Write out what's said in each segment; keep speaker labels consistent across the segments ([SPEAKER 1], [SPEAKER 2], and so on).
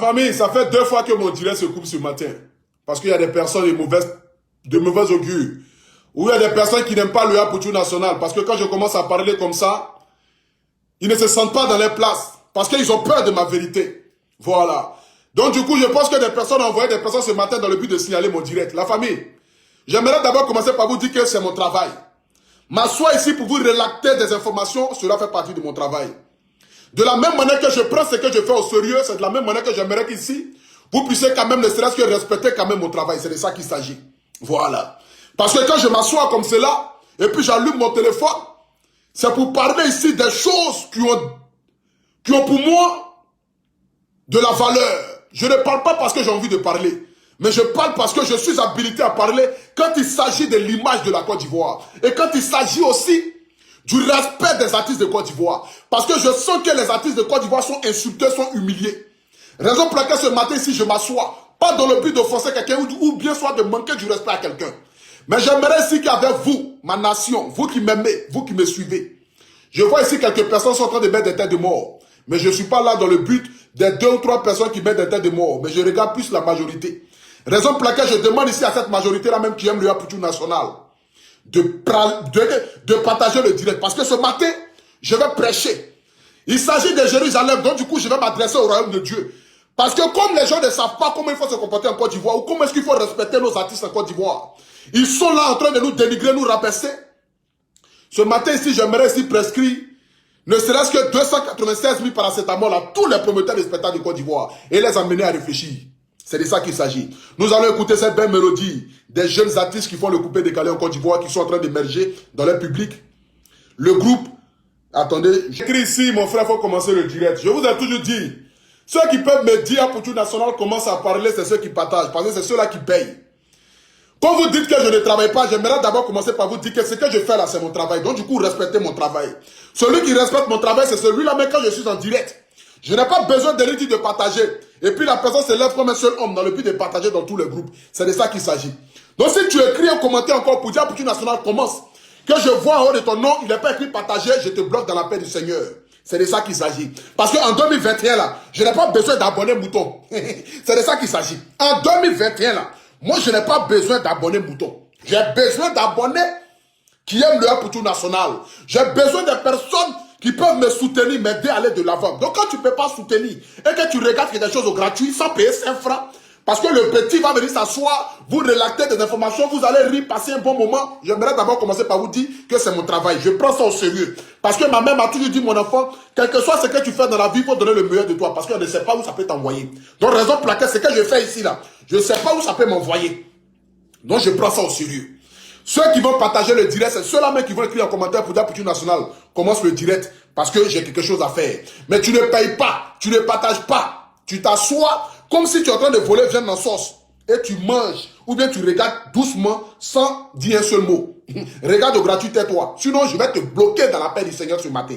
[SPEAKER 1] Famille, ça fait 2 fois que mon direct se coupe ce matin. Parce qu'il y a des personnes de mauvais augure. Ou il y a des personnes qui n'aiment pas le Apoutou national. Parce que quand je commence à parler comme ça, ils ne se sentent pas dans les places. Parce qu'ils ont peur de ma vérité. Voilà. Donc du coup, je pense que des personnes ont envoyé des personnes ce matin dans le but de signaler mon direct. La famille, j'aimerais d'abord commencer par vous dire que c'est mon travail. M'asseoir ici pour vous relater des informations, cela fait partie de mon travail. De la même manière que je prends ce que je fais au sérieux, c'est de la même manière que j'aimerais qu'ici, vous puissiez quand même, ne serait-ce que respecter quand même mon travail. C'est de ça qu'il s'agit. Voilà. Parce que quand je m'assois comme cela, et puis j'allume mon téléphone, c'est pour parler ici des choses qui ont pour moi de la valeur. Je ne parle pas parce que j'ai envie de parler, mais je parle parce que je suis habilité à parler quand il s'agit de l'image de la Côte d'Ivoire. Et quand il s'agit aussi du respect des artistes de Côte d'Ivoire. Parce que je sens que les artistes de Côte d'Ivoire sont insultés, sont humiliés. Raison pour laquelle ce matin ici je m'assois, pas dans le but d'offenser quelqu'un ou bien soit de manquer du respect à quelqu'un. Mais j'aimerais ici qu'avec vous, ma nation, vous qui m'aimez, vous qui me suivez, je vois ici quelques personnes sont en train de mettre des têtes de mort. Mais je ne suis pas là dans le but des 2 ou 3 personnes qui mettent des têtes de mort. Mais je regarde plus la majorité. Raison pour laquelle je demande ici à cette majorité-là même qui aime le Apoutou national de partager le direct. Parce que ce matin, je vais prêcher. Il s'agit de Jérusalem, donc du coup, je vais m'adresser au royaume de Dieu. Parce que comme les gens ne savent pas comment il faut se comporter en Côte d'Ivoire, ou comment est-ce qu'il faut respecter nos artistes en Côte d'Ivoire, ils sont là en train de nous dénigrer, nous rabaisser. Ce matin ici, j'aimerais ici prescrire ne serait-ce que 296 000 paracétamol à tous les promoteurs de spectacles de Côte d'Ivoire et les amener à réfléchir. C'est de ça qu'il s'agit. Nous allons écouter cette belle mélodie des jeunes artistes qui font le coupé décalé en Côte d'Ivoire, qui sont en train d'émerger dans le public. Le groupe, attendez, j'écris ici, mon frère, il faut commencer le direct. Je vous ai toujours dit, ceux qui peuvent me dire Apoutou national commencent à parler, c'est ceux qui partagent, parce que c'est ceux-là qui payent. Quand vous dites que je ne travaille pas, j'aimerais d'abord commencer par vous dire que ce que je fais là, c'est mon travail. Donc du coup, respectez mon travail. Celui qui respecte mon travail, c'est celui-là, même quand je suis en direct. Je n'ai pas besoin de lui dire de partager. Et puis la personne se lève comme un seul homme dans le but de partager dans tous les groupes. C'est de ça qu'il s'agit. Donc si tu écris un commentaire encore pour dire Apoutou national commence, que je vois en haut de ton nom, il n'est pas écrit partager, je te bloque dans la paix du Seigneur. C'est de ça qu'il s'agit. Parce qu'en 2021 là, je n'ai pas besoin d'abonner mouton. C'est de ça qu'il s'agit. En 2021 là, moi je n'ai pas besoin d'abonner mouton. J'ai besoin d'abonnés qui aiment le Apoutou national. J'ai besoin de personnes qui peuvent me soutenir, m'aider à aller de l'avant. Donc quand tu ne peux pas soutenir et que tu regardes des choses gratuites sans payer 5 francs, parce que le petit va venir s'asseoir, vous relater des informations, vous allez rire, passer un bon moment. J'aimerais d'abord commencer par vous dire que c'est mon travail. Je prends ça au sérieux. Parce que ma mère m'a toujours dit, mon enfant, quel que soit ce que tu fais dans la vie, il faut donner le meilleur de toi. Parce qu'on ne sait pas où ça peut t'envoyer. Donc raison pour laquelle ce que je fais ici, là, je ne sais pas où ça peut m'envoyer. Donc je prends ça au sérieux. Ceux qui vont partager le direct, c'est ceux-là même qui vont écrire en commentaire pour dire Apoutou national. Commence le direct parce que j'ai quelque chose à faire. Mais tu ne payes pas, tu ne partages pas. Tu t'assois comme si tu es en train de voler viande en sauce. Et tu manges. Ou bien tu regardes doucement sans dire un seul mot. Regarde au gratuit, tais-toi. Sinon, je vais te bloquer dans la paix du Seigneur ce matin.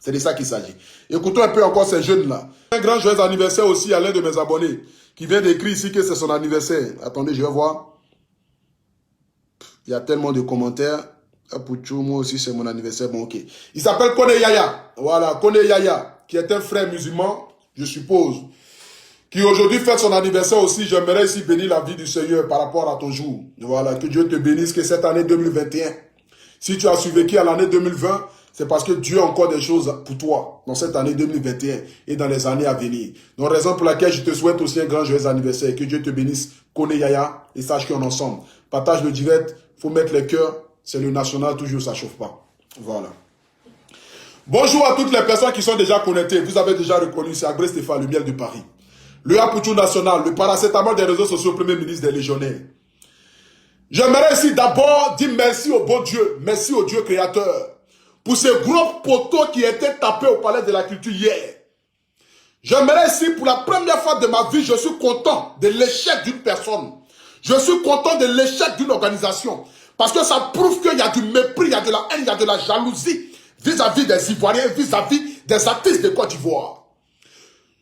[SPEAKER 1] C'est de ça qu'il s'agit. Écoutons un peu encore ces jeunes-là. Un grand joyeux anniversaire aussi à l'un de mes abonnés qui vient d'écrire ici que c'est son anniversaire. Attendez, je vais voir. Il y a tellement de commentaires. Apoutou, moi aussi, c'est mon anniversaire. Bon, ok. Il s'appelle Kone Yaya. Voilà, Kone Yaya, qui est un frère musulman, je suppose, qui aujourd'hui fête son anniversaire aussi. J'aimerais ici bénir la vie du Seigneur par rapport à ton jour. Voilà, que Dieu te bénisse, que cette année 2021, si tu as survécu à l'année 2020, c'est parce que Dieu a encore des choses pour toi dans cette année 2021 et dans les années à venir. Donc, raison pour laquelle je te souhaite aussi un grand joyeux anniversaire. Que Dieu te bénisse, Kone Yaya, et sache qu'on est ensemble. Partage le direct, faut mettre les cœurs. C'est le national, toujours ça chauffe pas. Voilà. Bonjour à toutes les personnes qui sont déjà connectées. Vous avez déjà reconnu, c'est Agré Stéphane, le miel de Paris. Le Apoutou national, le paracétamol des réseaux sociaux, premier ministre des légionnaires. J'aimerais ici d'abord dire merci au bon Dieu, merci au Dieu créateur, pour ces gros poteaux qui étaient tapés au palais de la culture hier. J'aimerais ici, pour la première fois de ma vie, je suis content de l'échec d'une personne. Je suis content de l'échec d'une organisation. Parce que ça prouve qu'il y a du mépris, il y a de la haine, il y a de la jalousie vis-à-vis des Ivoiriens, vis-à-vis des artistes de Côte d'Ivoire.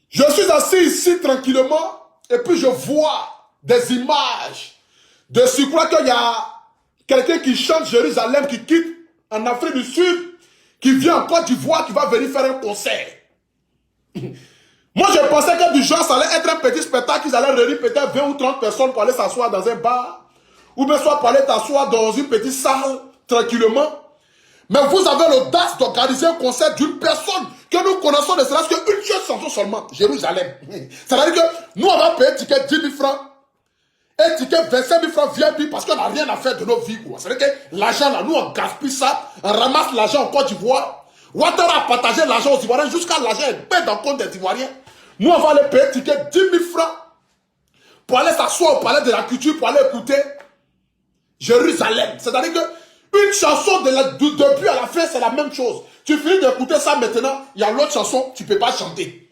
[SPEAKER 1] Je suis assis ici tranquillement et puis je vois des images de surcroît qu'il y a quelqu'un qui chante Jérusalem, qui quitte en Afrique du Sud, qui vient en Côte d'Ivoire, qui va venir faire un concert. Moi, je pensais que du genre, ça allait être un petit spectacle, qu'ils allaient réunir peut-être 20 ou 30 personnes pour aller s'asseoir dans un bar, ou bien soit pour aller t'asseoir dans une petite salle, tranquillement. Mais vous avez l'audace d'organiser un concert d'une personne que nous connaissons, ne serait-ce qu'une seule chanson seulement, Jérusalem. C'est-à-dire que nous, on va payer ticket 10 000 francs, et ticket 25 000 francs VIP parce qu'on n'a rien à faire de nos vies. C'est-à-dire que l'argent, là, nous, on gaspille ça, on ramasse l'argent en Côte d'Ivoire. Ouattara a partagé l'argent aux Ivoiriens jusqu'à l'argent est paix dans le compte des Ivoiriens. Nous, on va aller payer ticket 10 000 francs pour aller s'asseoir au palais de la culture, pour aller écouter Jérusalem. C'est-à-dire que une chanson du début à la fin, c'est la même chose. Tu finis d'écouter ça maintenant, il y a l'autre chanson, tu ne peux pas chanter.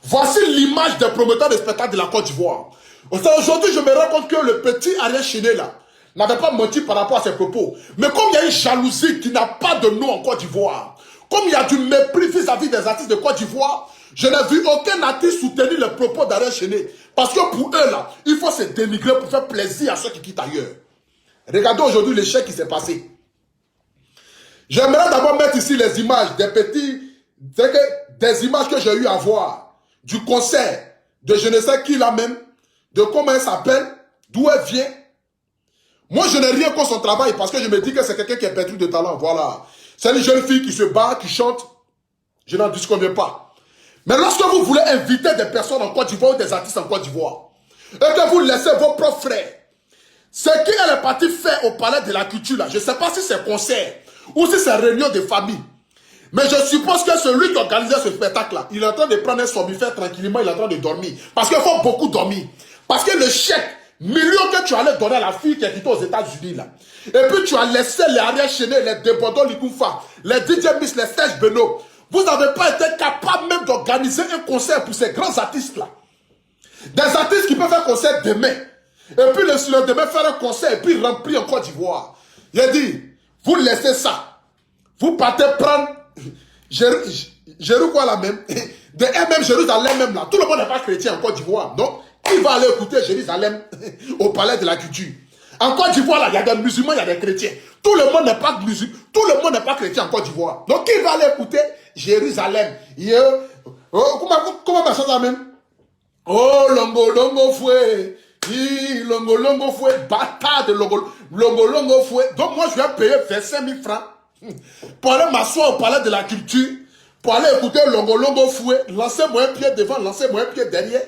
[SPEAKER 1] Voici l'image des promoteurs de spectacles de la Côte d'Ivoire. Aujourd'hui, je me rends compte que le petit Ariel Chéné là n'avait pas menti par rapport à ses propos. Mais comme il y a une jalousie qui n'a pas de nom en Côte d'Ivoire, comme il y a du mépris vis-à-vis des artistes de Côte d'Ivoire, je n'ai vu aucun artiste soutenir les propos d'Ariel Chéné. Parce que pour eux là, il faut se dénigrer pour faire plaisir à ceux qui quittent ailleurs. Regardez aujourd'hui l'échec qui s'est passé. J'aimerais d'abord mettre ici les images des images que j'ai eu à voir du concert de je ne sais qui là même, de comment elle s'appelle, d'où elle vient. Moi, je n'ai rien contre son travail parce que je me dis que c'est quelqu'un qui est pétri de talent. Voilà. C'est une jeune fille qui se bat, qui chante. Je n'en disconviens pas. Mais lorsque vous voulez inviter des personnes en Côte d'Ivoire ou des artistes en Côte d'Ivoire, et que vous laissez vos propres frères, ce qu'elle est partie faire au palais de la culture, là, je ne sais pas si c'est concert ou si c'est réunion de famille. Mais je suppose que celui qui organisait ce spectacle-là, il est en train de prendre un somnifère tranquillement, il est en train de dormir. Parce qu'il faut beaucoup dormir. Parce que le chèque, millions que tu allais donner à la fille qui est quittée aux États-Unis, là. Et puis tu as laissé les Ariel Chéné, les Débordons Likoufa, les DJ Miss, les Serge Beno. Vous n'avez pas été capable même d'organiser un concert pour ces grands artistes-là. Des artistes qui peuvent faire un concert demain. Et puis le lendemain faire un concert et puis remplir en Côte d'Ivoire. J'ai dit, vous laissez ça. Vous partez prendre Jérusalem quoi la même. De même Jérusalem même là. Tout le monde n'est pas chrétien en Côte d'Ivoire. Donc, qui va aller écouter Jérusalem au palais de la culture? En Côte d'Ivoire, là, il y a des musulmans, il y a des chrétiens. Tout le monde n'est pas musulman, tout le monde n'est pas chrétien en Côte d'Ivoire. Donc, qui va aller écouter Jérusalem? Comment ça ça même? Oh, longo, longo, fouet. Longo, longo, fouet. Bâtard de longo, longo, longo, fouet. Donc, moi, je vais payer 25 000 francs pour aller m'asseoir au palais de la culture, pour aller écouter longo, longo, fouet. Lancez-moi un pied devant, lancez-moi un pied derrière.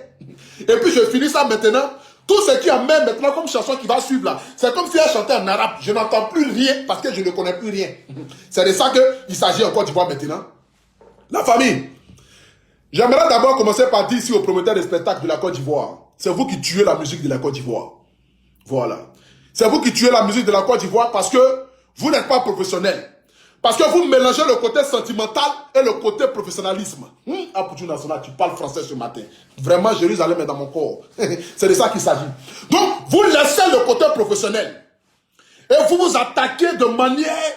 [SPEAKER 1] Et puis, je finis ça maintenant. Tout ce qui amène maintenant comme chanson qui va suivre là, c'est comme si elle chantait en arabe. Je n'entends plus rien parce que je ne connais plus rien. C'est de ça qu'il s'agit en Côte d'Ivoire maintenant. La famille. J'aimerais d'abord commencer par dire ici aux promoteurs de spectacles de la Côte d'Ivoire. C'est vous qui tuez la musique de la Côte d'Ivoire. Voilà. C'est vous qui tuez la musique de la Côte d'Ivoire parce que vous n'êtes pas professionnel. Parce que vous mélangez le côté sentimental et le côté professionnalisme. Apoutou National, tu parles français ce matin. Vraiment, Jérusalem est dans mon corps. C'est de ça qu'il s'agit. Donc, vous laissez le côté professionnel. Et vous vous attaquez de manière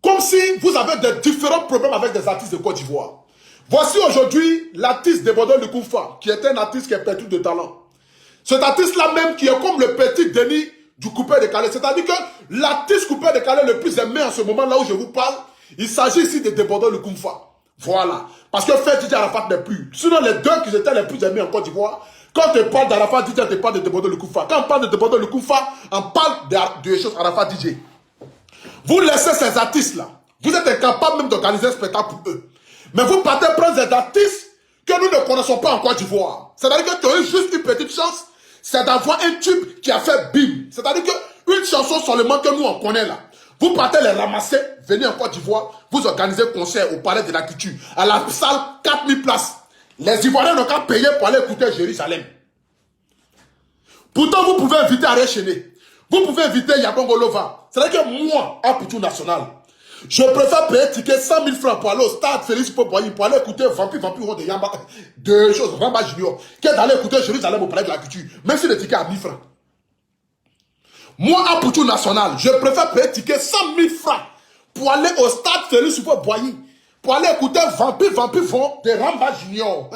[SPEAKER 1] comme si vous avez des différents problèmes avec des artistes de Côte d'Ivoire. Voici aujourd'hui l'artiste Débordon Likoufa, qui est un artiste qui est pétri de talent. Cet artiste-là même qui est comme le petit Denis du coupé de Calais. C'est-à-dire que l'artiste coupé de Calais le plus aimé en ce moment là où je vous parle, il s'agit ici de Débordon Likoufa. Voilà. Parce que fait DJ Arafat n'est plus. Sinon les deux qui étaient les plus aimés en Côte d'Ivoire, quand on parle d'Arafat DJ, on parle de Débordon Likoufa. Quand on parle de Débordon Likoufa, on parle de choses Arafat DJ. Vous laissez ces artistes-là. Vous êtes incapables même d'organiser un spectacle pour eux. Mais vous partez prendre des artistes que nous ne connaissons pas en Côte d'Ivoire. C'est-à-dire que tu as eu juste une petite chance, c'est d'avoir un tube qui a fait bim. C'est-à-dire qu'une chanson seulement que nous on connaît là. Vous partez les ramasser, venez en Côte d'Ivoire, vous organisez un concert au palais de la culture, à la salle 4000 places. Les Ivoiriens n'ont qu'à payer pour aller écouter Jérusalem. Pourtant, vous pouvez inviter Ariel Chéné. Vous pouvez inviter Yabongo Lova. C'est-à-dire que moi, Apoutou National, je préfère payer ticket 100 000 francs pour aller au stade Félix Popoyi, pour aller écouter Vampire de Yamba, deux choses, Ramba Junior, que d'aller écouter Jérusalem au palais de la culture, même si le ticket a 1000 francs. Moi, Apoutou National, je préfère payer ticket 100 000 francs pour aller au stade Félix Popoyi, pour aller écouter Vampire de Ramba Junior,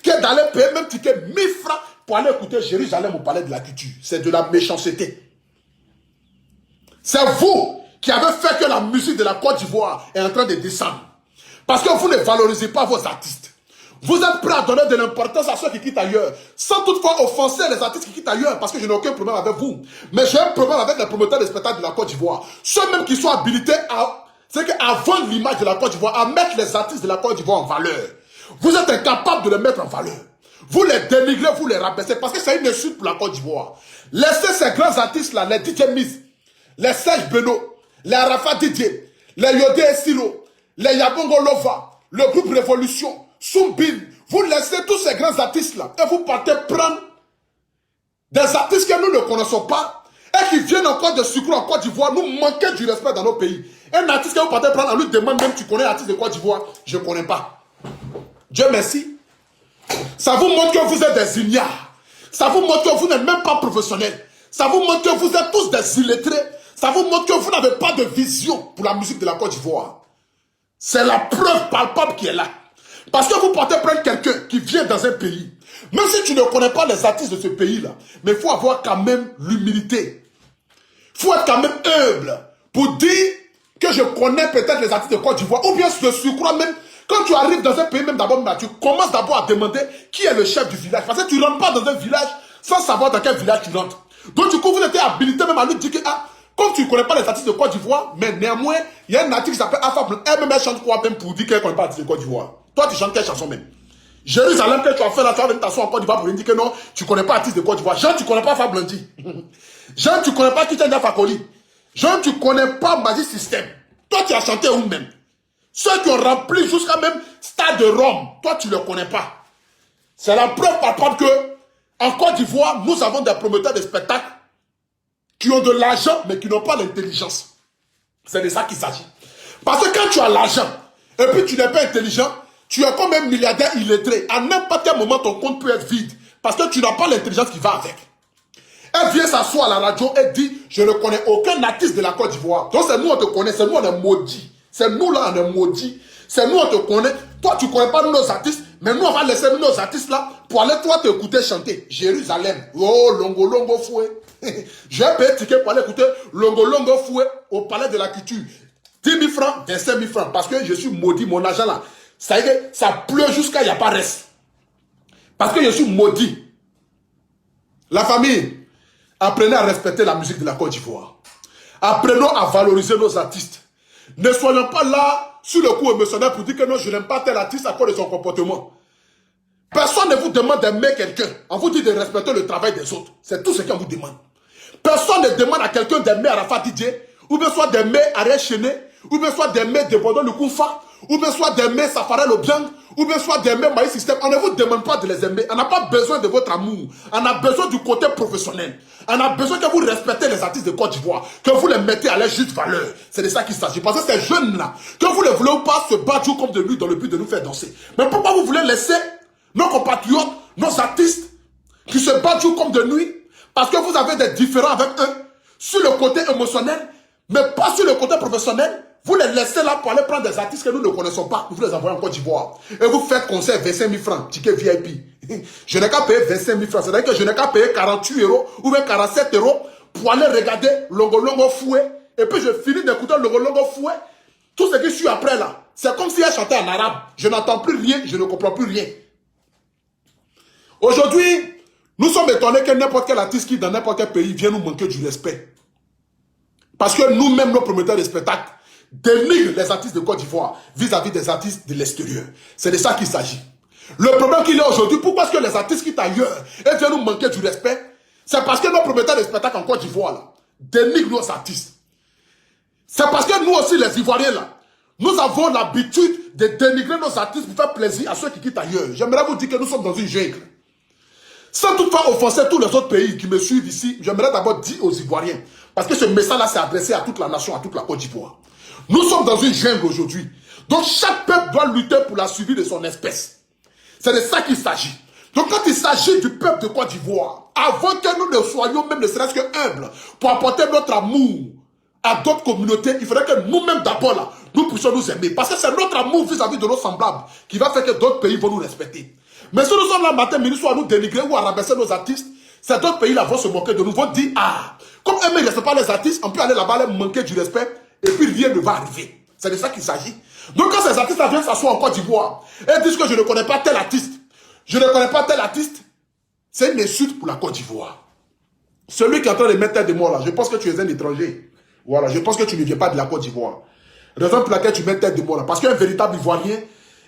[SPEAKER 1] que d'aller payer même ticket 1000 francs pour aller écouter Jérusalem au palais de la culture. C'est de la méchanceté. C'est vous qui avez fait que la musique de la Côte d'Ivoire est en train de descendre. Parce que vous ne valorisez pas vos artistes. Vous êtes prêts à donner de l'importance à ceux qui quittent ailleurs, sans toutefois offenser les artistes qui quittent ailleurs, parce que je n'ai aucun problème avec vous. Mais j'ai un problème avec les promoteurs des spectacles de la Côte d'Ivoire. Ceux même qui sont habilités à vendre l'image de la Côte d'Ivoire, à mettre les artistes de la Côte d'Ivoire en valeur. Vous êtes incapables de les mettre en valeur. Vous les dénigrez, vous les rabaissez, parce que c'est une insulte pour la Côte d'Ivoire. Laissez ces grands artistes-là, les DJ Miz, les Serge Beno, les Arafat Didier, les Yodé Esilo, les Yabongo Lova, le groupe Révolution, Soumbin, vous laissez tous ces grands artistes-là et vous partez prendre des artistes que nous ne connaissons pas et qui viennent encore de sucre en Côte d'Ivoire, nous manquer du respect dans nos pays. Un artiste que vous partez prendre, on lui demande même, tu connais l'artiste de Côte d'Ivoire? Je ne connais pas. Dieu merci. Ça vous montre que vous êtes des ignares. Ça vous montre que vous n'êtes même pas professionnels. Ça vous montre que vous êtes tous des illettrés. Ça vous montre que vous n'avez pas de vision pour la musique de la Côte d'Ivoire. C'est la preuve palpable qui est là. Parce que vous partez prendre quelqu'un qui vient dans un pays. Même si tu ne connais pas les artistes de ce pays-là, mais il faut avoir quand même l'humilité. Il faut être quand même humble pour dire que je connais peut-être les artistes de Côte d'Ivoire. Ou bien je suis crois même, quand tu arrives dans un pays, même d'abord, tu commences d'abord à demander qui est le chef du village. Parce que tu ne rentres pas dans un village sans savoir dans quel village tu rentres. Donc du coup, vous êtes habilité même à lui dire que, comme tu ne connais pas les artistes de Côte d'Ivoire, mais néanmoins, il y a un artiste qui s'appelle Alpha Blondy. Elle-même chante quoi même pour dire qu'elle ne connaît pas les artistes de Côte d'Ivoire. Toi, tu chantes quelle chanson même? Jérusalem, que tu as fait là, tu vas venir t'asseoir en Côte d'Ivoire pour lui dire que non, tu ne connais pas l'artiste de Côte d'Ivoire. Jean, tu ne connais pas Alpha Blondy. Jean, tu ne connais pas Kitchen Fakoli. Jean, tu ne connais pas Magic System. Toi, tu as chanté où même? Ceux qui ont rempli jusqu'à même Stade de Rome, toi, tu ne le connais pas. C'est la preuve palpable que, en Côte d'Ivoire, nous avons des promoteurs de spectacles qui ont de l'argent, mais qui n'ont pas l'intelligence. C'est de ça qu'il s'agit. Parce que quand tu as l'argent, et puis tu n'es pas intelligent, tu es comme un milliardaire illettré. À n'importe quel moment, ton compte peut être vide. Parce que tu n'as pas l'intelligence qui va avec. Elle vient s'asseoir à la radio et dit, je ne connais aucun artiste de la Côte d'Ivoire. Donc c'est nous, on te connaît, c'est nous, on est maudits. C'est nous, là, on est maudits. C'est nous, on te connaît. Toi, tu ne connais pas nos artistes, mais nous, on va laisser nos artistes là pour aller, toi, t'écouter chanter. Jérusalem. Oh, Longo Longo Foué. J'ai payé ticket pour aller écouter Longo Longo Foué au Palais de la Culture. 10 000 francs, 25 000 francs. Parce que je suis maudit, mon argent là. Ça y est, ça pleut jusqu'à il n'y a pas reste. Parce que je suis maudit. La famille, apprenez à respecter la musique de la Côte d'Ivoire. Apprenons à valoriser nos artistes. Ne soyons pas là sur le coup émotionnel pour dire que non, je n'aime pas tel artiste à cause de son comportement. Personne ne vous demande d'aimer quelqu'un. On vous dit de respecter le travail des autres. C'est tout ce qu'on vous demande. Personne ne demande à quelqu'un d'aimer Arafat Didier, ou bien soit d'aimer Ariel Chené, ou bien soit d'aimer Debordon le Koufa, ou bien soit d'aimer Safarel Obiang, ou bien soit d'aimer Maïs System. On ne vous demande pas de les aimer. On n'a pas besoin de votre amour. On a besoin du côté professionnel. On a besoin que vous respectez les artistes de Côte d'Ivoire, que vous les mettez à leur juste valeur. C'est de ça qu'il s'agit. Parce que ces jeunes-là, que vous ne voulez ou pas se battre comme de lui dans le but de nous faire danser. Mais pourquoi vous voulez laisser nos compatriotes, nos artistes, qui se battent comme de nuit? Parce que vous avez des différends avec eux sur le côté émotionnel, mais pas sur le côté professionnel. Vous les laissez là pour aller prendre des artistes que nous ne connaissons pas. Vous les envoyez en Côte d'Ivoire. Et vous faites concert 25 000 francs, ticket VIP. Je n'ai qu'à payer 25 000 francs. C'est-à-dire que je n'ai qu'à payer 48 € ou même 47 € pour aller regarder Longo Longo Foué. Et puis je finis d'écouter Longo Longo Foué. Tout ce qui suit après là, c'est comme si elle chantait en arabe. Je n'entends plus rien, je ne comprends plus rien. Aujourd'hui, nous sommes étonnés que n'importe quel artiste qui dans n'importe quel pays vient nous manquer du respect. Parce que nous-mêmes, nos promoteurs de spectacles, dénigrent les artistes de Côte d'Ivoire vis-à-vis des artistes de l'extérieur. C'est de ça qu'il s'agit. Le problème qu'il y a aujourd'hui, pourquoi est-ce que les artistes quittent ailleurs et viennent nous manquer du respect? C'est parce que nos promoteurs de spectacles en Côte d'Ivoire là, dénigrent nos artistes. C'est parce que nous aussi, les Ivoiriens là, nous avons l'habitude de dénigrer nos artistes pour faire plaisir à ceux qui quittent ailleurs. J'aimerais vous dire que nous sommes dans une jungle. Sans toutefois offenser tous les autres pays qui me suivent ici, j'aimerais d'abord dire aux Ivoiriens, parce que ce message-là s'est adressé à toute la nation, à toute la Côte d'Ivoire. Nous sommes dans une jungle aujourd'hui. Donc chaque peuple doit lutter pour la survie de son espèce. C'est de ça qu'il s'agit. Donc quand il s'agit du peuple de Côte d'Ivoire, avant que nous ne soyons même ne serait-ce que humbles pour apporter notre amour à d'autres communautés, il faudrait que nous-mêmes d'abord là, nous puissions nous aimer. Parce que c'est notre amour vis-à-vis de nos semblables qui va faire que d'autres pays vont nous respecter. Mais si nous sommes là matin, midi, soir, à nous dénigrer ou à rabaisser nos artistes, ces d'autres pays-là vont se moquer de nous, vont dire, ah, comme eux ne respectent pas les artistes, on peut aller là-bas leur manquer du respect, et puis rien ne va arriver. C'est de ça qu'il s'agit. Donc quand ces artistes viennent s'asseoir en Côte d'Ivoire et disent que je ne connais pas tel artiste, je ne connais pas tel artiste, c'est une insulte pour la Côte d'Ivoire. Celui qui est en train de mettre tête de moi là, je pense que tu es un étranger. Voilà, je pense que tu ne viens pas de la Côte d'Ivoire. Raison pour laquelle tu mets tête de moi là. Parce qu'un véritable Ivoirien,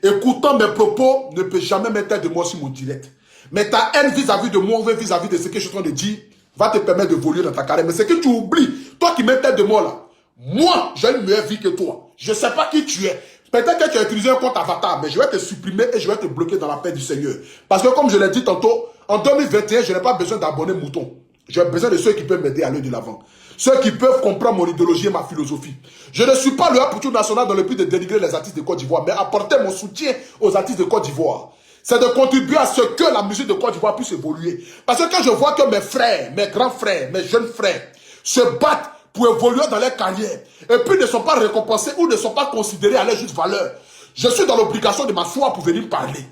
[SPEAKER 1] écoutant mes propos, ne peut jamais mettre tête de moi sur mon direct. Mais ta haine vis-à-vis de moi, vis-à-vis de ce que je suis en train de dire, va te permettre d'évoluer dans ta carrière. Mais c'est que tu oublies, toi qui mets tête de moi là, moi, j'ai une meilleure vie que toi. Je ne sais pas qui tu es. Peut-être que tu as utilisé un compte avatar, mais je vais te supprimer et je vais te bloquer dans la paix du Seigneur. Parce que comme je l'ai dit tantôt, en 2021, je n'ai pas besoin d'abonnés moutons. J'ai besoin de ceux qui peuvent m'aider à aller de l'avant. Ceux qui peuvent comprendre mon idéologie et ma philosophie. Je ne suis pas le Apoutou national dans le but de dénigrer les artistes de Côte d'Ivoire, mais apporter mon soutien aux artistes de Côte d'Ivoire. C'est de contribuer à ce que la musique de Côte d'Ivoire puisse évoluer. Parce que quand je vois que mes frères, mes grands frères, mes jeunes frères se battent pour évoluer dans leur carrière et puis ne sont pas récompensés ou ne sont pas considérés à leur juste valeur, je suis dans l'obligation de m'asseoir pour venir parler.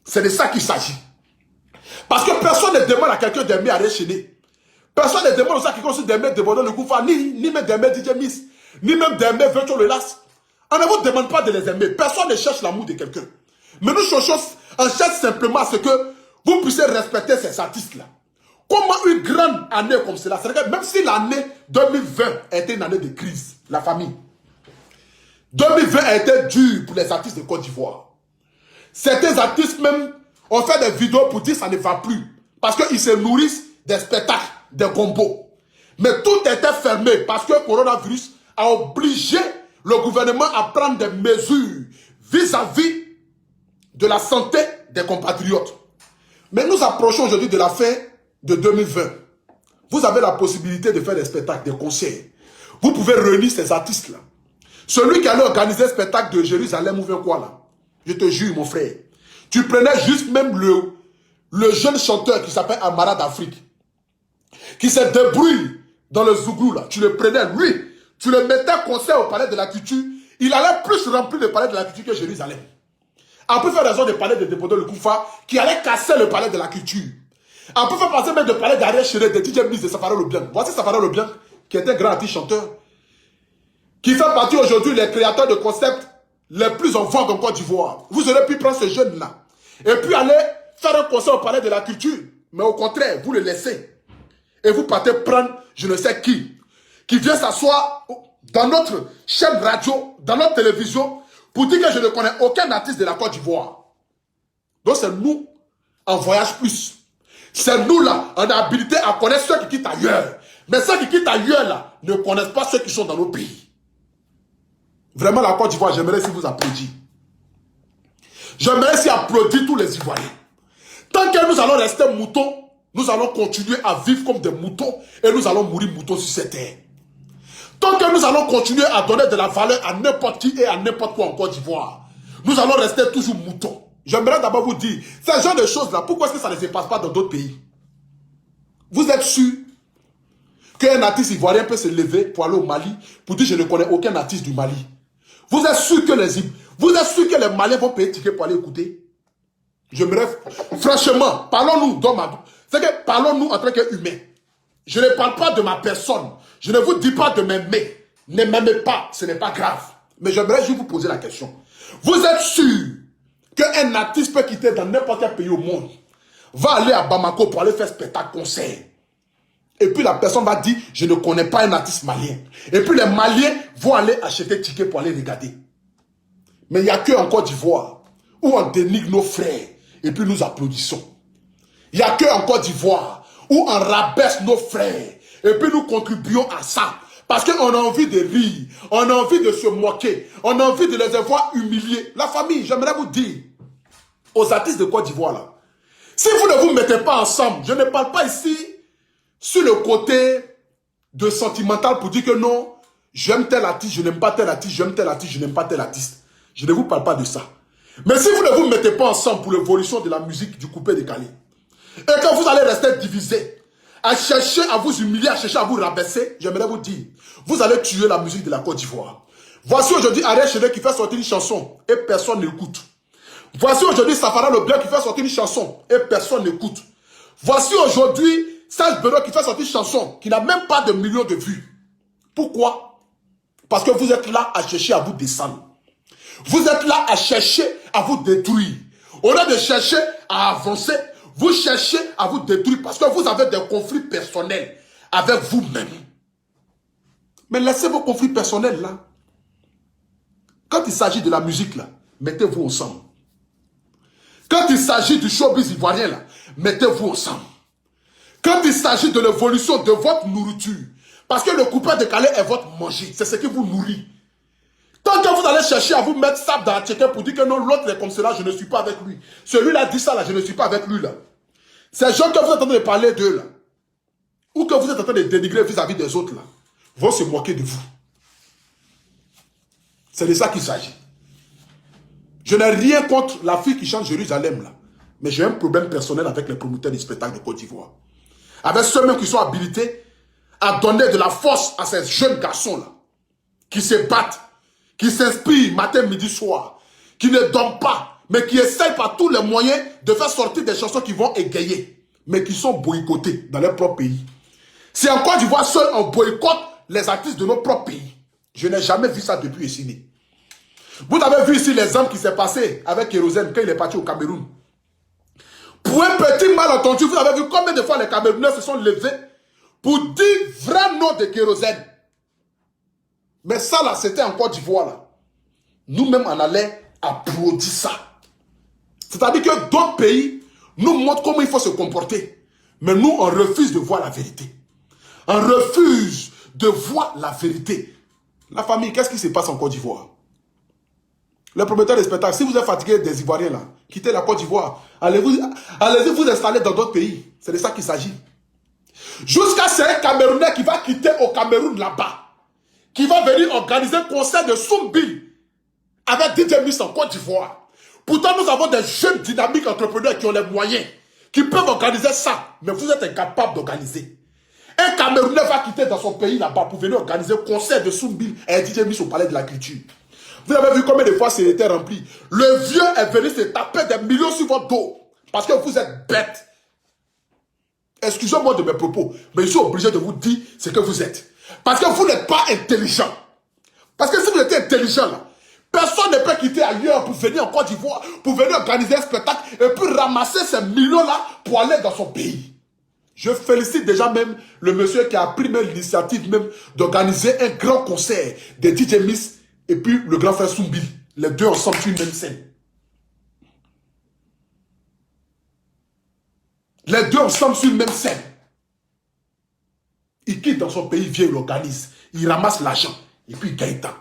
[SPEAKER 1] C'est de ça qu'il s'agit. Parce que personne ne demande à quelqu'un d'aimer Ariel Chéné. Personne ne demande à quelqu'un d'aimer Débordant le Gouffre, ni même d'aimer DJ Miss, ni même d'aimer Virtual Relax. On ne vous demande pas de les aimer. Personne ne cherche l'amour de quelqu'un. Mais nous cherchons, on cherche simplement à ce que vous puissiez respecter ces artistes-là. Comment une grande année comme cela, c'est-à-dire que même si l'année 2020 a été une année de crise, la famille, 2020 a été dur pour les artistes de Côte d'Ivoire. Certains artistes même ont fait des vidéos pour dire que ça ne va plus. Parce qu'ils se nourrissent des spectacles, des combos. Mais tout était fermé parce que le coronavirus a obligé le gouvernement à prendre des mesures vis-à-vis de la santé des compatriotes. Mais nous approchons aujourd'hui de la fin de 2020. Vous avez la possibilité de faire des spectacles, des concerts. Vous pouvez réunir ces artistes-là. Celui qui allait organiser le spectacle de Jérusalem ou bien quoi là, je te jure mon frère, tu prenais juste même le jeune chanteur qui s'appelle Amara d'Afrique, qui se débrouille dans le Zouglou là, tu le prenais, lui, tu le mettais concert au Palais de la Culture, il allait plus remplir le Palais de la Culture que Jérusalem. On peut faire raison de parler de Débordant le Gouffre qui allait casser le Palais de la Culture. On peut faire passer même de parler d'Ariel Chéné, de DJ Miss, de Safara Leblanc. Voici Safara Leblanc, qui était un grand artiste chanteur, qui fait partie aujourd'hui des créateurs de concepts les plus en vogue en Côte d'Ivoire. Vous aurez pu prendre ce jeune-là et puis aller faire un concert au Palais de la Culture. Mais au contraire, vous le laissez. Et vous partez prendre je ne sais qui vient s'asseoir dans notre chaîne radio, dans notre télévision, pour dire que je ne connais aucun artiste de la Côte d'Ivoire. Donc c'est nous, en voyage plus. C'est nous là, on a habilité à connaître ceux qui quittent ailleurs. Mais ceux qui quittent ailleurs là, ne connaissent pas ceux qui sont dans nos pays. Vraiment la Côte d'Ivoire, j'aimerais si vous applaudir. J'aimerais si applaudir tous les Ivoiriens. Tant que nous allons rester moutons, nous allons continuer à vivre comme des moutons et nous allons mourir moutons sur cette terre. Tant que nous allons continuer à donner de la valeur à n'importe qui et à n'importe quoi en Côte d'Ivoire, nous allons rester toujours moutons. J'aimerais d'abord vous dire, ce genre de choses-là, pourquoi est-ce que ça ne se passe pas dans d'autres pays? Vous êtes sûr qu'un artiste ivoirien peut se lever pour aller au Mali pour dire je ne connais aucun artiste du Mali? Vous êtes sûr que les Maliens vont payer ticket pour aller écouter? J'aimerais, franchement, parlons-nous c'est que parlons-nous en tant qu'humains. Je ne parle pas de ma personne. Je ne vous dis pas de m'aimer. Ne m'aimez pas, ce n'est pas grave. Mais j'aimerais juste vous poser la question. Vous êtes sûr qu'un artiste peut quitter dans n'importe quel pays au monde, va aller à Bamako pour aller faire spectacle, concert. Et puis la personne va dire, je ne connais pas un artiste malien. Et puis les Maliens vont aller acheter ticket pour aller regarder. Mais il n'y a que en Côte d'Ivoire où on dénigre nos frères et puis nous applaudissons. Il n'y a que en Côte d'Ivoire où on rabaisse nos frères et puis nous contribuons à ça. Parce qu'on a envie de rire, on a envie de se moquer, on a envie de les avoir humiliés. La famille, j'aimerais vous dire, aux artistes de Côte d'Ivoire là, si vous ne vous mettez pas ensemble, je ne parle pas ici sur le côté de sentimental pour dire que non, j'aime tel artiste, je n'aime pas tel artiste, j'aime tel artiste, je n'aime pas tel artiste. Je ne vous parle pas de ça. Mais si vous ne vous mettez pas ensemble pour l'évolution de la musique du coupé décalé, et que vous allez rester divisés, à chercher à vous humilier, à chercher à vous rabaisser, j'aimerais vous dire, vous allez tuer la musique de la Côte d'Ivoire. Voici aujourd'hui Ariel Chéné qui fait sortir une chanson et personne n'écoute. Voici aujourd'hui Safara Leblanc qui fait sortir une chanson et personne n'écoute. Voici aujourd'hui Serge Benoît qui fait sortir une chanson qui n'a même pas de millions de vues. Pourquoi? Parce que vous êtes là à chercher à vous descendre. Vous êtes là à chercher à vous détruire. Au lieu de chercher à avancer, vous cherchez à vous détruire parce que vous avez des conflits personnels avec vous-même. Mais laissez vos conflits personnels là. Quand il s'agit de la musique là, mettez-vous ensemble. Quand il s'agit du showbiz ivoirien là, mettez-vous ensemble. Quand il s'agit de l'évolution de votre nourriture, parce que le coupé de Calais est votre manger, c'est ce qui vous nourrit. Tant que vous allez chercher à vous mettre ça dans la tchéquette pour dire que non, l'autre est comme cela, je ne suis pas avec lui. Celui-là dit ça là, je ne suis pas avec lui là. Ces gens que vous êtes en train de parler d'eux là, ou que vous êtes en train de dénigrer vis-à-vis des autres là, vont se moquer de vous. C'est de ça qu'il s'agit. Je n'ai rien contre la fille qui chante Jérusalem là. Mais j'ai un problème personnel avec les promoteurs du spectacle de Côte d'Ivoire. Avec ceux-mêmes qui sont habilités à donner de la force à ces jeunes garçons là. Qui se battent, qui s'inspirent matin, midi, soir. Qui ne dorment pas, mais qui essayent par tous les moyens de faire sortir des chansons qui vont égayer. Mais qui sont boycottés dans leur propre pays. Si en Côte d'Ivoire seul on boycotte les artistes de nos propres pays. Je n'ai jamais vu ça depuis ici. Vous avez vu ici l'exemple qui s'est passé avec Kérosène quand il est parti au Cameroun. Pour un petit malentendu, vous avez vu combien de fois les Camerounais se sont levés pour dire vrai nom de Kérosène. Mais ça là, c'était en Côte d'Ivoire là. Nous-mêmes on allait applaudir ça. C'est-à-dire que d'autres pays nous montrent comment il faut se comporter. Mais nous, on refuse de voir la vérité. On refuse de voir la vérité. La famille, qu'est-ce qui se passe en Côte d'Ivoire? Les promoteurs de spectacles, si vous êtes fatigué des Ivoiriens là, quittez la Côte d'Ivoire. Allez-y vous installer dans d'autres pays. C'est de ça qu'il s'agit. Jusqu'à ce un Camerounais qui va quitter au Cameroun là-bas, qui va venir organiser un concert de Soumbil avec DJ Miss en Côte d'Ivoire. Pourtant, nous avons des jeunes dynamiques entrepreneurs qui ont les moyens, qui peuvent organiser ça. Mais vous êtes incapables d'organiser. Un Camerounais va quitter dans son pays là-bas pour venir organiser un concert de Soumbil et DJ Miss au Palais de la Culture. Vous avez vu combien de fois c'était rempli. Le vieux est venu se taper des millions sur votre dos. Parce que vous êtes bêtes. Excusez-moi de mes propos, mais je suis obligé de vous dire ce que vous êtes. Parce que vous n'êtes pas intelligent. Parce que si vous étiez intelligent, là, personne ne peut quitter ailleurs pour venir en Côte d'Ivoire, pour venir organiser un spectacle et puis ramasser ces millions-là pour aller dans son pays. Je félicite déjà même le monsieur qui a pris l'initiative même d'organiser un grand concert de DJ Miss et puis le grand frère Soumbil. Les deux ensemble sur une même scène. Les deux ensemble sur une même scène. Il quitte dans son pays, vient, il l'organise. Il ramasse l'argent. Et puis il gagne temps.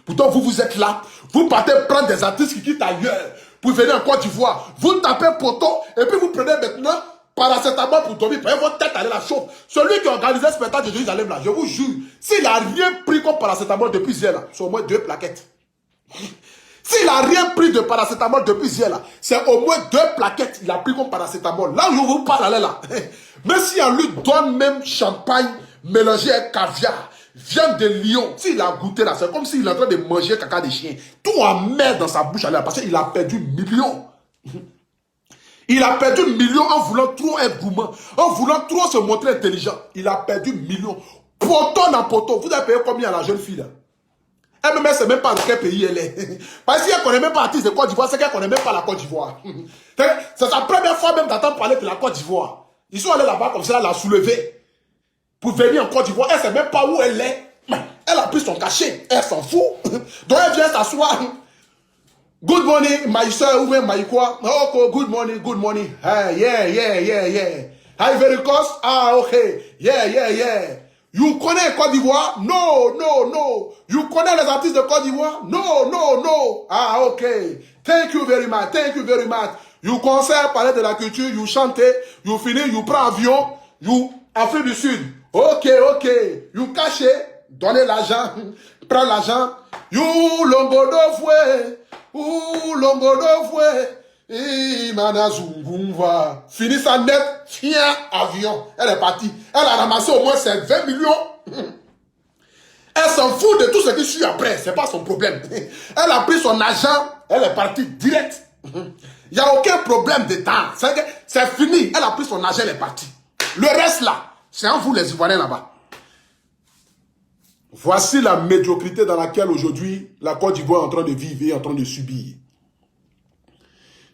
[SPEAKER 1] Pourtant, vous êtes là. Vous partez prendre des artistes qui quittent ailleurs pour venir en Côte d'Ivoire. Vous tapez poteau et puis vous prenez maintenant paracétamol pour dormir. Prenez votre tête, allez la chauffe. Celui qui a organisé ce spectacle de Jérusalem là, je vous jure, s'il n'a rien pris comme paracétamol depuis hier là, c'est au moins 2 plaquettes. S'il n'a rien pris de paracétamol depuis hier là, c'est au moins 2 plaquettes il a pris comme paracétamol. Là où je vous parle, allez là. Mais si on lui donne même champagne mélangé avec caviar, viande de lion, s'il a goûté là, c'est comme s'il est en train de manger caca de chien. Tout en merde dans sa bouche, allez là, parce qu'il a perdu millions. Il a perdu millions en voulant trop être gourmand, en voulant trop se montrer intelligent. Il a perdu millions. Poteau dans poteau. Vous avez payé combien à la jeune fille là? Elle ne sait même pas de quel pays elle est. Parce qu'elle ne connaît même pas l'artiste de Côte d'Ivoire, c'est qu'elle ne connaît même pas la Côte d'Ivoire. C'est sa première fois même d'entendre parler de la Côte d'Ivoire. Ils sont allés là-bas comme ça, la soulever. Pour venir en Côte d'Ivoire, elle ne sait même pas où elle est. Elle a pris son cachet, elle s'en fout. Donc elle vient s'asseoir. Good morning, my sir, ou même my quoi. Oh, good morning, good morning. Hey, yeah. Ivory Coast? Ah, okay. Yeah. You connais Côte d'Ivoire? No. You connais les artistes de Côte d'Ivoire? No. Ah, ok. Thank you very much. You concert, parler de la culture, you chanter, you finir, you prends avion, you Afrique du Sud. Ok. You cacher, donnez l'argent, prends l'argent. You longo do fouet. Fini sa net, tiens, avion. Elle est partie. Elle a ramassé au moins ses 20 millions. Elle s'en fout de tout ce qui suit après. C'est pas son problème. Elle a pris son argent. Elle est partie direct. Il n'y a aucun problème de temps. C'est fini. Elle a pris son argent. Elle est partie. Le reste là, c'est en vous les Ivoiriens là-bas. Voici la médiocrité dans laquelle aujourd'hui la Côte d'Ivoire est en train de vivre et en train de subir.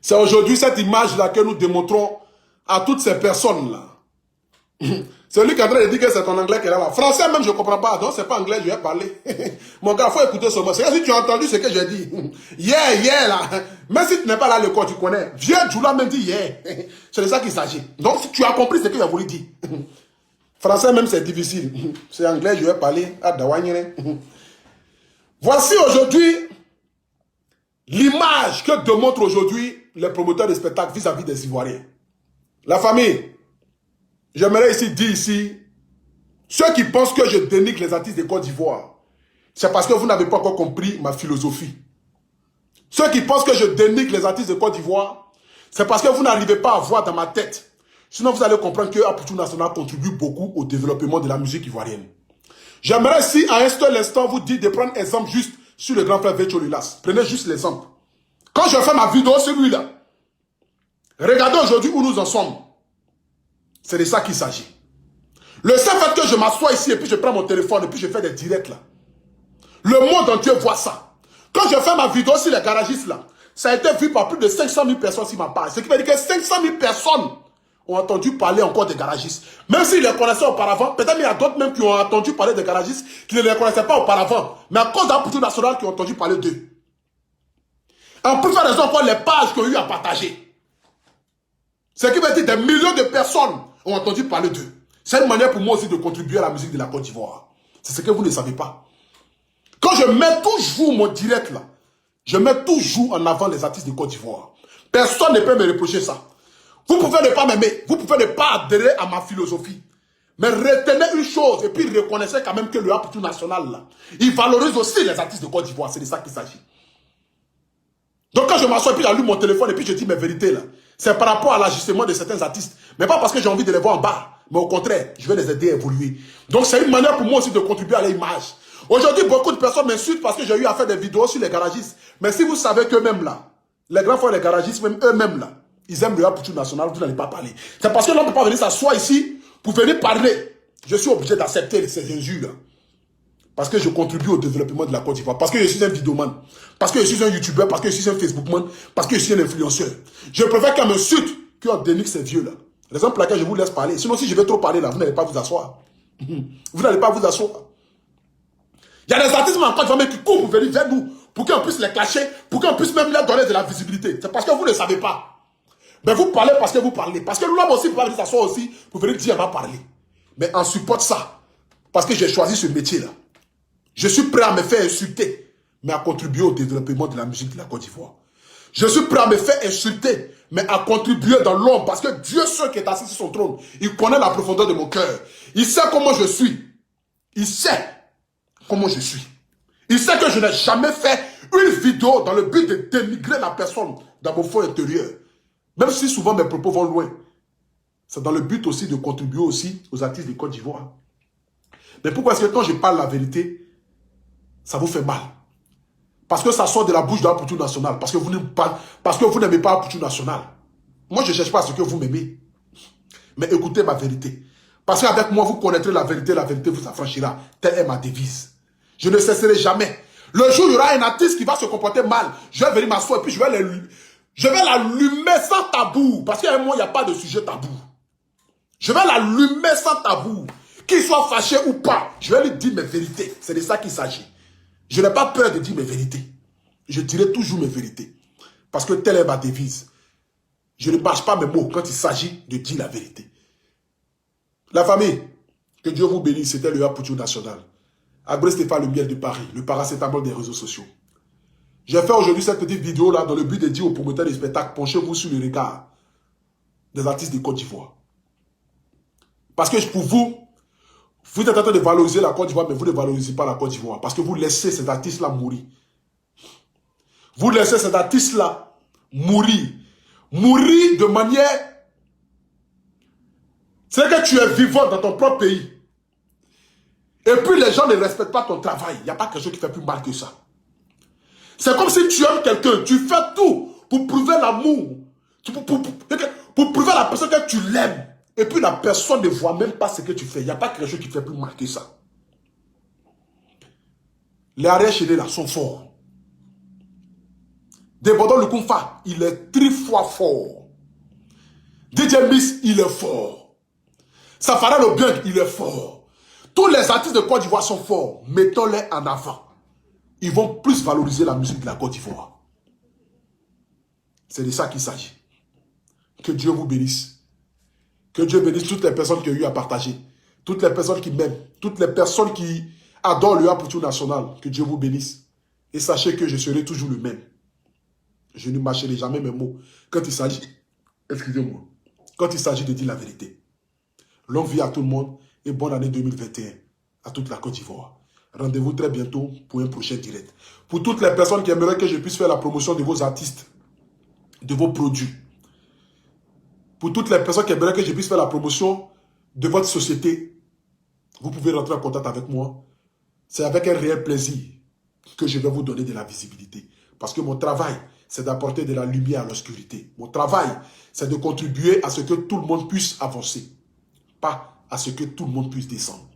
[SPEAKER 1] C'est aujourd'hui cette image-là que nous démontrons à toutes ces personnes-là. C'est lui qui est en train de dire que c'est ton anglais qui est là. Français même, je ne comprends pas. Donc, c'est pas anglais, je vais parler. Mon gars, il faut écouter ce mot. C'est si tu as entendu ce que j'ai dit. Yeah, là. Même si tu n'es pas là, le corps, tu connais. Vieux Djoula même dit yeah. C'est de ça qu'il s'agit. Donc, si tu as compris ce que j'ai voulu dire. Français même, c'est difficile. C'est anglais, je vais parler. Voici aujourd'hui l'image que démontrent aujourd'hui les promoteurs de spectacles vis-à-vis des Ivoiriens. La famille. J'aimerais dire ici, ceux qui pensent que je dénigre les artistes de Côte d'Ivoire, c'est parce que vous n'avez pas encore compris ma philosophie. Ceux qui pensent que je dénigre les artistes de Côte d'Ivoire, c'est parce que vous n'arrivez pas à voir dans ma tête. Sinon, vous allez comprendre que Apoutou National contribue beaucoup au développement de la musique ivoirienne. J'aimerais ici, à un seul instant, vous dire de prendre exemple juste sur le grand frère Vécho Lulas. Prenez juste l'exemple. Quand je fais ma vidéo sur lui-là, regardez aujourd'hui où nous en sommes. C'est de ça qu'il s'agit. Le seul fait que je m'assois ici et puis je prends mon téléphone et puis je fais des directs là. Le monde entier voit ça. Quand je fais ma vidéo sur les garagistes là, ça a été vu par plus de 500 000 personnes sur ma page. Ce qui veut dire que 500 000 personnes ont entendu parler encore des garagistes. Même s'ils les connaissaient auparavant, peut-être il y a d'autres même qui ont entendu parler des garagistes qui ne les connaissaient pas auparavant. Mais à cause d'Apoutou National qui ont entendu parler d'eux. En plus de raison encore les pages qu'ils ont eu à partager. Ce qui veut dire des millions de personnes ont entendu parler d'eux. C'est une manière pour moi aussi de contribuer à la musique de la Côte d'Ivoire. C'est ce que vous ne savez pas. Quand je mets toujours mon direct là, je mets toujours en avant les artistes de Côte d'Ivoire. Personne ne peut me reprocher ça. Vous pouvez ne pas m'aimer, vous pouvez ne pas adhérer à ma philosophie. Mais retenez une chose et puis reconnaissez quand même que le Apoutou National là, il valorise aussi les artistes de Côte d'Ivoire. C'est de ça qu'il s'agit. Donc quand je m'assois et puis j'allume mon téléphone et puis je dis mes vérités là, c'est par rapport à l'ajustement de certains artistes. Mais pas parce que j'ai envie de les voir en bas. Mais au contraire, je vais les aider à évoluer. Donc c'est une manière pour moi aussi de contribuer à l'image. Aujourd'hui, beaucoup de personnes m'insultent parce que j'ai eu à faire des vidéos sur les garagistes. Mais si vous savez qu'eux-mêmes là, les grands frères des garagistes, même eux-mêmes là, ils aiment le Apoutou National, vous n'allez pas parler. C'est parce que l'on ne peut pas venir s'asseoir ici pour venir parler. Je suis obligé d'accepter ces injures là. Parce que je contribue au développement de la Côte d'Ivoire. Parce que je suis un vidéoman. Parce que je suis un youtubeur. Parce que je suis un facebookman. Parce que je suis un influenceur. Je préfère qu'on m'insulte qu'on dénigre ces vieux là. Raison pour laquelle je vous laisse parler. Sinon, si je vais trop parler là, vous n'allez pas vous asseoir. Vous n'allez pas vous asseoir. Il y a des artistes en Côte d'Ivoire qui courent pour venir vers nous. Pour qu'on puisse les clasher. Pour qu'on puisse même leur donner de la visibilité. C'est parce que vous ne savez pas. Mais vous parlez parce que vous parlez. Parce que l'homme aussi peut venir s'asseoir aussi pour venir dire, on va parler. Mais on supporte ça. Parce que j'ai choisi ce métier là. Je suis prêt à me faire insulter, mais à contribuer au développement de la musique de la Côte d'Ivoire. Je suis prêt à me faire insulter, mais à contribuer dans l'ombre, parce que Dieu seul qui est assis sur son trône, il connaît la profondeur de mon cœur. Il sait comment je suis. Il sait comment je suis. Il sait que je n'ai jamais fait une vidéo dans le but de dénigrer la personne dans mon fond intérieur. Même si souvent mes propos vont loin. C'est dans le but aussi de contribuer aussi aux artistes de Côte d'Ivoire. Mais pourquoi est-ce que quand je parle la vérité, ça vous fait mal? Parce que ça sort de la bouche de l'Apoutou National. Parce que vous n'aimez pas Apoutou National. Moi, je ne cherche pas à ce que vous m'aimez. Mais écoutez ma vérité. Parce qu'avec moi, vous connaîtrez la vérité vous affranchira. Telle est ma devise. Je ne cesserai jamais. Le jour où il y aura un artiste qui va se comporter mal, je vais venir m'asseoir et puis je vais l'allumer sans tabou. Parce qu'à un moment, il n'y a pas de sujet tabou. Je vais l'allumer sans tabou. Qu'il soit fâché ou pas, je vais lui dire mes vérités. C'est de ça qu'il s'agit. Je n'ai pas peur de dire mes vérités. Je dirai toujours mes vérités. Parce que telle est ma devise. Je ne mâche pas mes mots quand il s'agit de dire la vérité. La famille, que Dieu vous bénisse, c'était le Apoutou National. Abré Stéphane, le miel de Paris, le paracétamol des réseaux sociaux. J'ai fait aujourd'hui cette petite vidéo là dans le but de dire aux promoteurs des spectacles, penchez-vous sur le regard des artistes de Côte d'Ivoire. Parce que pour vous, vous êtes en train de valoriser la Côte d'Ivoire, mais vous ne valorisez pas la Côte d'Ivoire. Parce que vous laissez ces artistes-là mourir. Vous laissez ces artistes-là mourir. Mourir de manière... C'est que tu es vivant dans ton propre pays. Et puis les gens ne respectent pas ton travail. Il n'y a pas quelque chose qui fait plus mal que ça. C'est comme si tu aimes quelqu'un. Tu fais tout pour prouver l'amour. Pour prouver à la personne que tu l'aimes. Et puis la personne ne voit même pas ce que tu fais. Il n'y a pas quelque chose qui fait plus mal que ça. Les arrières chaînés là sont forts. Débordant le Kumfa, il est 3 fois fort. DJ Miss, il est fort. Safara le Gang, il est fort. Tous les artistes de Côte d'Ivoire sont forts. Mettons-les en avant. Ils vont plus valoriser la musique de la Côte d'Ivoire. C'est de ça qu'il s'agit. Que Dieu vous bénisse. Que Dieu bénisse toutes les personnes qui ont eu à partager. Toutes les personnes qui m'aiment. Toutes les personnes qui adorent le Apoutou national. Que Dieu vous bénisse. Et sachez que je serai toujours le même. Je ne mâcherai jamais mes mots. Quand il s'agit... Excusez-moi. Quand il s'agit de dire la vérité. Longue vie à tout le monde et bonne année 2021 à toute la Côte d'Ivoire. Rendez-vous très bientôt pour un prochain direct. Pour toutes les personnes qui aimeraient que je puisse faire la promotion de vos artistes, de vos produits. Pour toutes les personnes qui aimeraient que je puisse faire la promotion de votre société, vous pouvez rentrer en contact avec moi. C'est avec un réel plaisir que je vais vous donner de la visibilité. Parce que mon travail, c'est d'apporter de la lumière à l'obscurité. Mon travail, c'est de contribuer à ce que tout le monde puisse avancer. Pas à ce que tout le monde puisse descendre.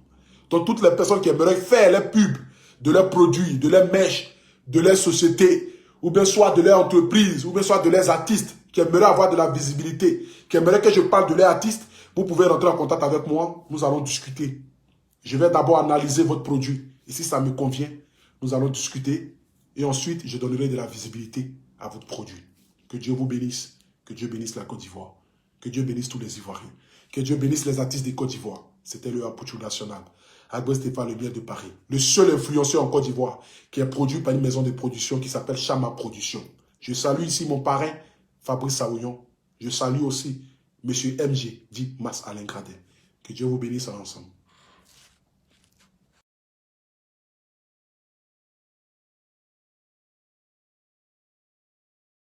[SPEAKER 1] Donc toutes les personnes qui aimeraient faire les pubs de leurs produits, de leurs mèches, de leurs sociétés, ou bien soit de leur entreprise, ou bien soit de leurs artistes, qui aimeraient avoir de la visibilité, qui aimeraient que je parle de leurs artistes, vous pouvez rentrer en contact avec moi, nous allons discuter. Je vais d'abord analyser votre produit, et si ça me convient, nous allons discuter, et ensuite je donnerai de la visibilité à votre produit. Que Dieu vous bénisse, que Dieu bénisse la Côte d'Ivoire, que Dieu bénisse tous les Ivoiriens, que Dieu bénisse les artistes des Côte d'Ivoire. C'était le Apoutou national. Agbo Stéphane Le Bien de Paris. Le seul influenceur en Côte d'Ivoire qui est produit par une maison de production qui s'appelle Chama Production. Je salue ici mon parrain, Fabrice Saouillon. Je salue aussi M. MG, dit Mas Alain Gradet. Que Dieu vous bénisse ensemble.